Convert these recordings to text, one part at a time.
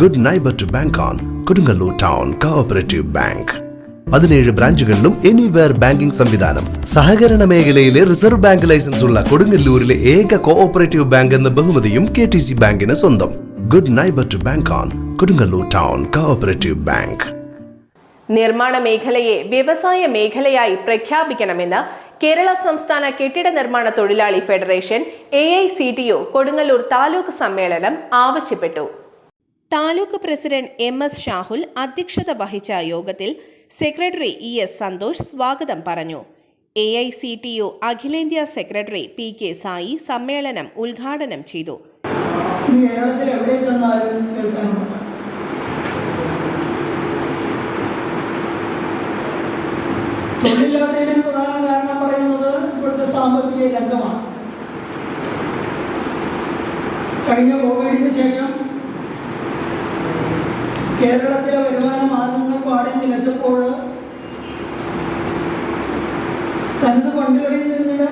Good neighbour to bank on Kodungallur town cooperative bank. 17 ബ്രാഞ്ചുകളിലും anywhere banking സംവിധാനം. സഹകരണ മേഖലയിലെ റിസർവ് ബാങ്ക് ലൈസൻസ് ഉള്ള കൊടുങ്ങല്ലൂരിലെ ഏക കോഓപ്പറേറ്റീവ് ബാങ്ക് എന്ന ബഹുമതിയും KTC ബാങ്കിന് സ്വന്തം. Good neighbour to bank on Kodungallur town cooperative bank. നിർമ്മാണ മേഖലയെ വ്യവസായ മേഖലയായി പ്രഖ്യാപിക്കണമെന്ന് കേരള സംസ്ഥാന കെട്ടിട നിർമ്മാണ തൊഴിലാളി ഫെഡറേഷൻ AICTU കൊടുങ്ങല്ലൂർ താലൂക്ക് സമ്മേളനം ആവശ്യപ്പെട്ടു. താലൂക്ക് പ്രസിഡന്റ് MS ഷാഹുൽ അധ്യക്ഷത വഹിച്ച യോഗത്തിൽ സെക്രട്ടറി ES സന്തോഷ് സ്വാഗതം പറഞ്ഞു. AICTU അഖിലേന്ത്യാ സെക്രട്ടറി PK സായി സമ്മേളനം ഉദ്ഘാടനം ചെയ്തു. തൊഴിലില്ലാത്തതിന് പ്രധാന കാരണം പറയുന്നത് ഇപ്പോഴത്തെ സാമ്പത്തിക രംഗമാണ്. കഴിഞ്ഞ കോവിഡിന് ശേഷം കേരളത്തിലെ വരുമാന മാർഗങ്ങൾ പാടെ നിലച്ചപ്പോൾ തനത് ഫണ്ടുകളിൽ നിന്ന്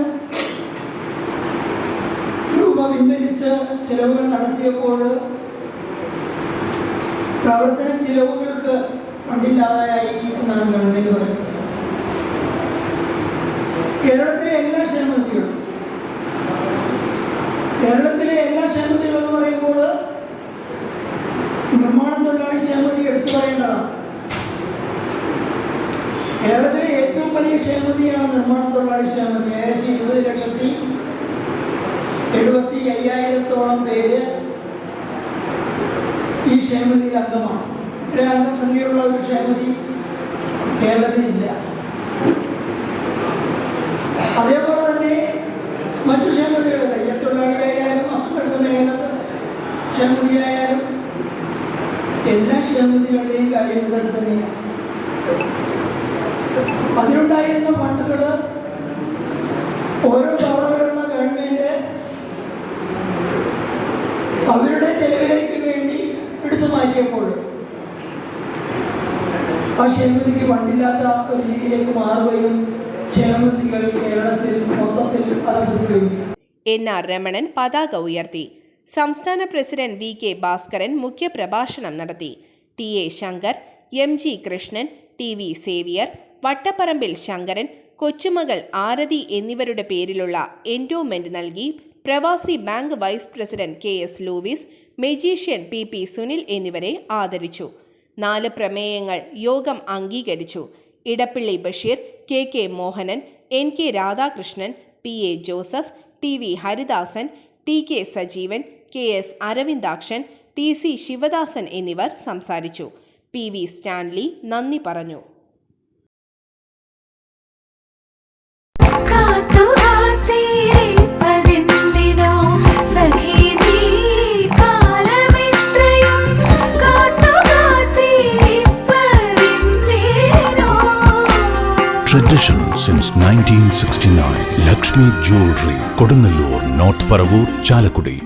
രൂപ പിൻവലിച്ച് ചിലവുകൾ നടത്തിയപ്പോൾ പ്രവർത്തന ചിലവുകൾക്ക് ഫണ്ടില്ലാതായി എന്നാണ് ഗവൺമെന്റ് പറയുന്നത്. കേരളത്തിലെ എല്ലാ ക്ഷേമനിധികളും എന്ന് പറയുമ്പോൾ നിർമ്മാണ തൊഴിലാളി ക്ഷേമനിധി എടുത്തു പറയേണ്ടതാണ്. കേരളത്തിലെ ഏറ്റവും വലിയ ക്ഷേമനിധിയാണ് നിർമ്മാണ തൊഴിലാളി ക്ഷേമനിധി. ഏകദേശം 20,75,000 പേര് ഈ ക്ഷേമനിധിയിൽ അംഗമാണ്. ഇത്ര അംഗസംഖ്യയുള്ള ഒരു ക്ഷേമനിധി കേരളത്തിലില്ല. അതേപോലെ തന്നെ മറ്റു ക്ഷേമനിധികൾ തയ്യൽത്തൊഴിലാളിയായാലും അസംഘടിത മേഖല ക്ഷേമനിധിയായാലും എല്ലാ ക്ഷേമനിധികളുടെയും കാര്യം ഇത് തന്നെയാണ്. അതിലുണ്ടായിരുന്ന ഫണ്ടുകൾ ഓരോ തവണ വരുന്ന ഗവൺമെന്റ് അവരുടെ ചെലവിലേക്ക് വേണ്ടി എടുത്തു മാറ്റിയപ്പോൾ ആ ക്ഷേമനിധിക്ക് ഫണ്ടില്ലാത്ത ഒരു രീതിയിലേക്ക് മാറുകയും ക്ഷേമനിധികൾ കേരളത്തിൽ മൊത്തത്തിൽ അടക്കുകയും ചെയ്തു. NR രമണൻ പതാക ഉയർത്തി. സംസ്ഥാന പ്രസിഡന്റ് VK ഭാസ്കരൻ മുഖ്യപ്രഭാഷണം നടത്തി. TA Shankar, MG Krishnan, TV Xavier, Vattaparambil Shankaran, കൊച്ചുമകൾ ആരതി എന്നിവരുടെ പേരിലുള്ള എൻഡോമെന്റ് നൽകി. പ്രവാസി bank vice president KS Louis, magician PP Sunil എന്നിവരെ ആദരിച്ചു. 4 പ്രമേയങ്ങൾ യോഗം അംഗീകരിച്ചു. Edappally Basheer, KK Mohanan, NK Radhakrishnan, PA Joseph, TV Haridasan, TK Sajeevan, KS Aravindakshan, TC Sivadasan എന്നിവർ സംസാരിച്ചു. PV സ്റ്റാൻലി നന്ദി പറഞ്ഞു. Tradition since 1969. Lakshmi Jewelry, Kodunallur, North Paravur, Chalakudi.